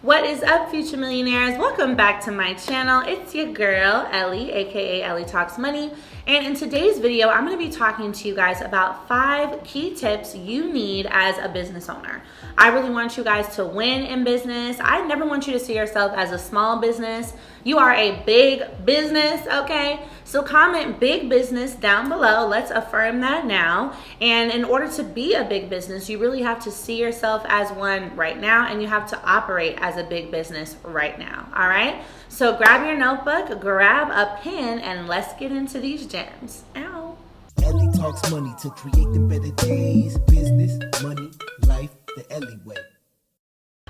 What is up, future millionaires? Welcome back to my channel. It's your girl, Ellie, aka Ellie Talks Money. And in today's video, I'm going to be talking to you guys about 5 key tips you need as a business owner. I really want you guys to win in business. I never want you to see yourself as a small business. You are a big business, okay? So comment big business down below. Let's affirm that now. And in order to be a big business, you really have to see yourself as one right now, and you have to operate as a big business right now, all right? So grab your notebook, grab a pen, and let's get into these gems. Ow. Ellie talks money to create the better days. Business, money, life, the Ellie way.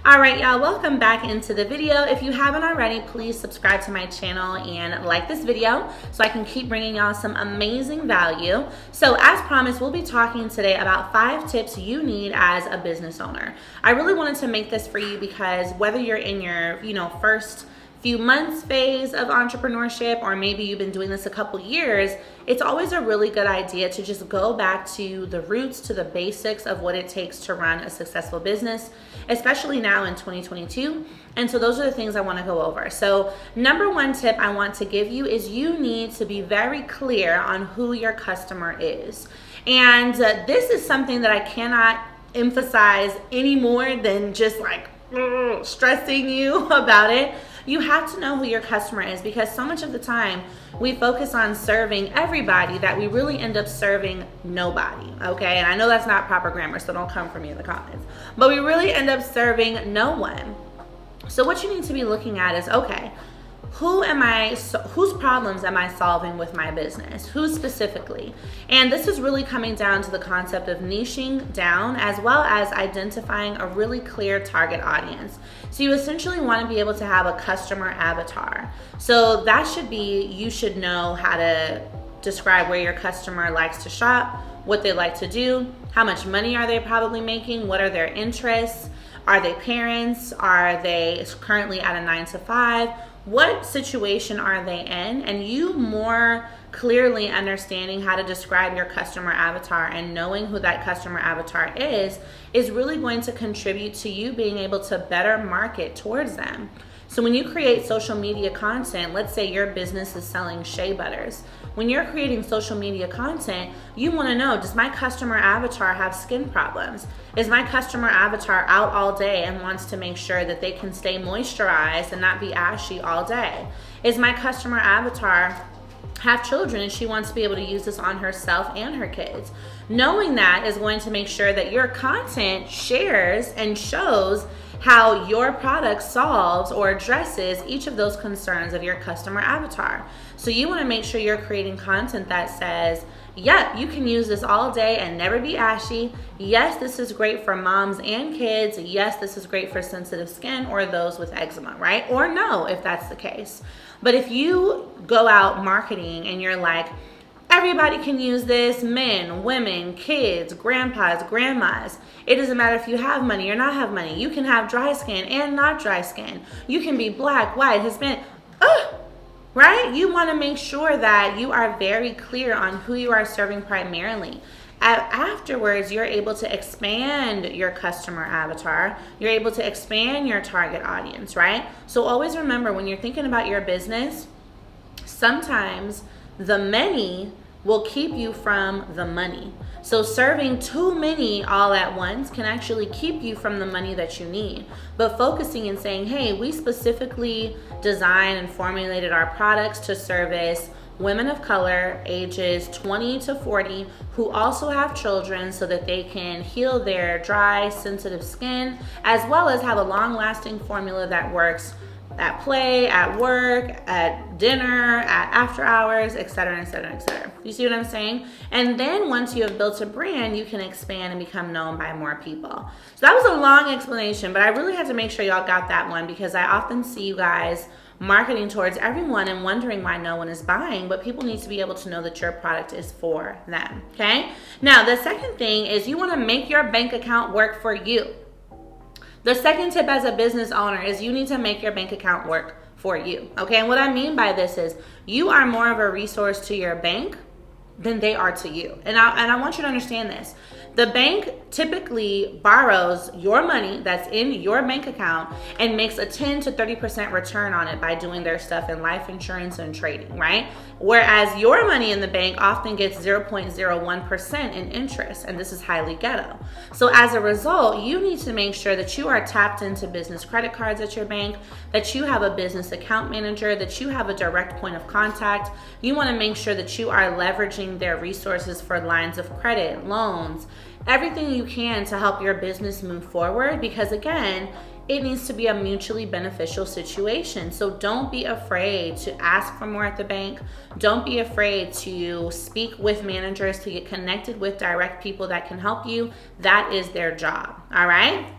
All right, y'all, welcome back into the video. If you haven't already, please subscribe to my channel and like this video so I can keep bringing y'all some amazing value. So as promised, we'll be talking today about 5 tips you need as a business owner. I really wanted to make this for you because whether you're in your, first few months phase of entrepreneurship, or maybe you've been doing this a couple years, it's always a really good idea to just go back to the roots, to the basics of what it takes to run a successful business, especially now in 2022. And so those are the things I want to go over. So number 1 tip I want to give you is you need to be very clear on who your customer is. And this is something that I cannot emphasize any more than just like stressing you about it. You have to know who your customer is, because so much of the time we focus on serving everybody that we really end up serving nobody, okay? And I know that's not proper grammar, so don't come for me in the comments. But we really end up serving no one. So what you need to be looking at is, okay, whose problems am I solving with my business? Who specifically? And this is really coming down to the concept of niching down, as well as identifying a really clear target audience. So you essentially want to be able to have a customer avatar. So that should be, you should know how to describe where your customer likes to shop, what they like to do, how much money are they probably making, what are their interests, are they parents, are they currently at a 9-to-5, what situation are they in? And you more clearly understanding how to describe your customer avatar and knowing who that customer avatar is really going to contribute to you being able to better market towards them. So when you create social media content, let's say your business is selling shea butters. When you're creating social media content, you want to know, does my customer avatar have skin problems? Is my customer avatar out all day and wants to make sure that they can stay moisturized and not be ashy all day? Is my customer avatar have children and she wants to be able to use this on herself and her kids? Knowing that is going to make sure that your content shares and shows how your product solves or addresses each of those concerns of your customer avatar. So you want to make sure you're creating content that says, yep, you can use this all day and never be ashy. Yes, this is great for moms and kids. Yes, this is great for sensitive skin or those with eczema, right? Or no, if that's the case. But if you go out marketing and you're like, everybody can use this, men, women, kids, grandpas, grandmas. It doesn't matter if you have money or not have money. You can have dry skin and not dry skin. You can be black, white, Hispanic, right? You want to make sure that you are very clear on who you are serving primarily. Afterwards, you're able to expand your customer avatar. You're able to expand your target audience, right? So always remember, when you're thinking about your business, sometimes the many will keep you from the money. So serving too many all at once can actually keep you from the money that you need. But focusing and saying, hey, we specifically designed and formulated our products to service women of color ages 20 to 40 who also have children, so that they can heal their dry, sensitive skin, as well as have a long-lasting formula that works at play, at work, at dinner, at after hours, etc., etc., etc. You see what I'm saying? And then once you have built a brand, you can expand and become known by more people. So that was a long explanation, but I really had to make sure y'all got that one, because I often see you guys marketing towards everyone and wondering why no one is buying, but people need to be able to know that your product is for them, okay? Now, the second thing is you want to make your bank account work for you. The second tip as a business owner is you need to make your bank account work for you, okay? And what I mean by this is you are more of a resource to your bank than they are to you. And I want you to understand this. The bank typically borrows your money that's in your bank account and makes a 10 to 30% return on it by doing their stuff in life insurance and trading, right? Whereas your money in the bank often gets 0.01% in interest, and this is highly ghetto. So as a result, you need to make sure that you are tapped into business credit cards at your bank, that you have a business account manager, that you have a direct point of contact. You want to make sure that you are leveraging their resources for lines of credit, loans, everything you can to help your business move forward, because again, it needs to be a mutually beneficial situation. So don't be afraid to ask for more at the bank. Don't be afraid to speak with managers, to get connected with direct people that can help you. That is their job, all right?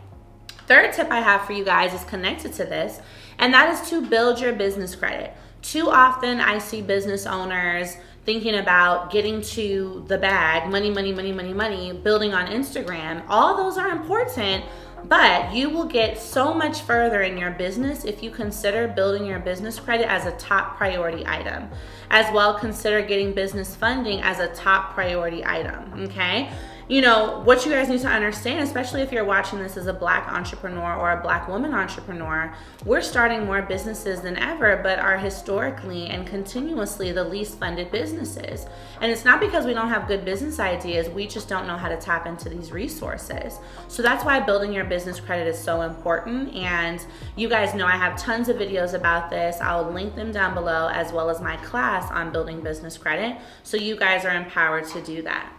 Third tip I have for you guys is connected to this, and that is to build your business credit. Too often I see business owners thinking about getting to the bag, money, building on Instagram. All those are important, but you will get so much further in your business if you consider building your business credit as a top priority item. As well, consider getting business funding as a top priority item, okay? You know, what you guys need to understand, especially if you're watching this as a Black entrepreneur or a Black woman entrepreneur, we're starting more businesses than ever, but are historically and continuously the least funded businesses. And it's not because we don't have good business ideas, we just don't know how to tap into these resources. So that's why building your business credit is so important. And you guys know I have tons of videos about this. I'll link them down below, as well as my class on building business credit, so you guys are empowered to do that.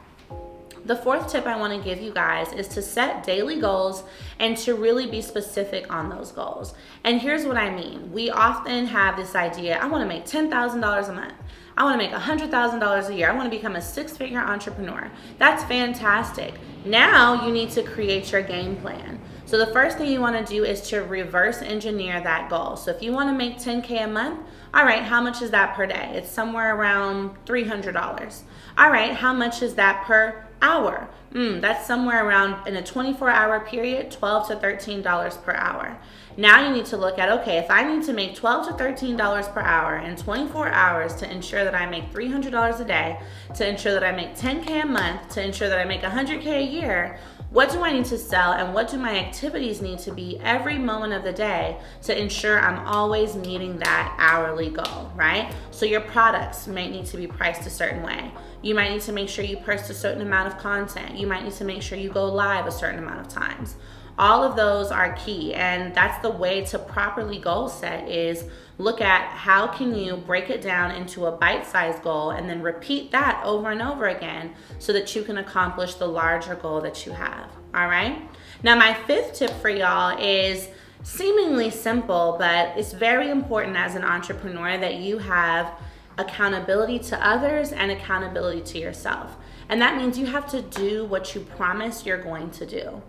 The fourth tip I want to give you guys is to set daily goals and to really be specific on those goals. And here's what I mean. We often have this idea, I want to make $10,000 a month. I want to make $100,000 a year. I want to become a six-figure entrepreneur. That's fantastic. Now you need to create your game plan. So the first thing you want to do is to reverse engineer that goal. So if you want to make $10K a month, all right, how much is that per day? It's somewhere around $300. All right, how much is that per hour? That's somewhere around, in a 24-hour period, $12 to $13 per hour. Now you need to look at, okay, if I need to make $12 to $13 per hour in 24 hours to ensure that I make $300 a day, to ensure that I make $10K a month, to ensure that I make $100K a year, what do I need to sell and what do my activities need to be every moment of the day to ensure I'm always meeting that hourly goal, right? So your products might need to be priced a certain way. You might need to make sure you post a certain amount of content. You might need to make sure you go live a certain amount of times. All of those are key, and that's the way to properly goal set, is look at how can you break it down into a bite-sized goal and then repeat that over and over again so that you can accomplish the larger goal that you have, all right? Now, my fifth tip for y'all is seemingly simple, but it's very important as an entrepreneur that you have accountability to others and accountability to yourself. And that means you have to do what you promise you're going to do.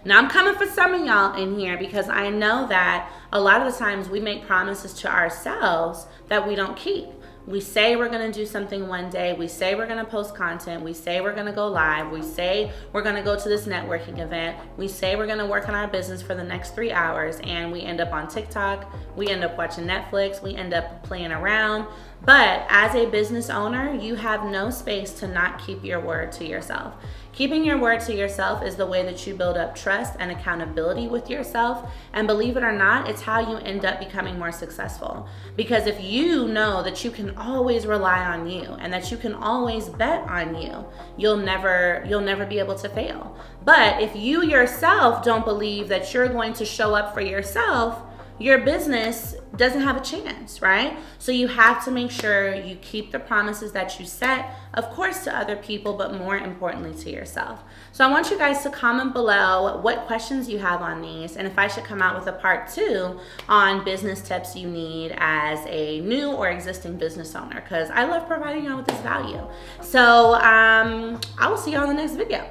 Now, I'm coming for some of y'all in here because I know that a lot of the times we make promises to ourselves that we don't keep. We say we're going to do something one day. We say we're going to post content. We say we're going to go live. We say we're going to go to this networking event. We say we're going to work on our business for the next 3 hours, and we end up on TikTok. We end up watching Netflix. We end up playing around. But as a business owner, you have no space to not keep your word to yourself. Keeping your word to yourself is the way that you build up trust and accountability with yourself. And believe it or not, it's how you end up becoming more successful. Because if you know that you can always rely on you and that you can always bet on you, you'll never be able to fail. But if you yourself don't believe that you're going to show up for yourself, your business doesn't have a chance, right? So you have to make sure you keep the promises that you set, of course, to other people, but more importantly to yourself. So I want you guys to comment below what questions you have on these, and if I should come out with a part 2 on business tips you need as a new or existing business owner, because I love providing y'all with this value. So I will see y'all in the next video.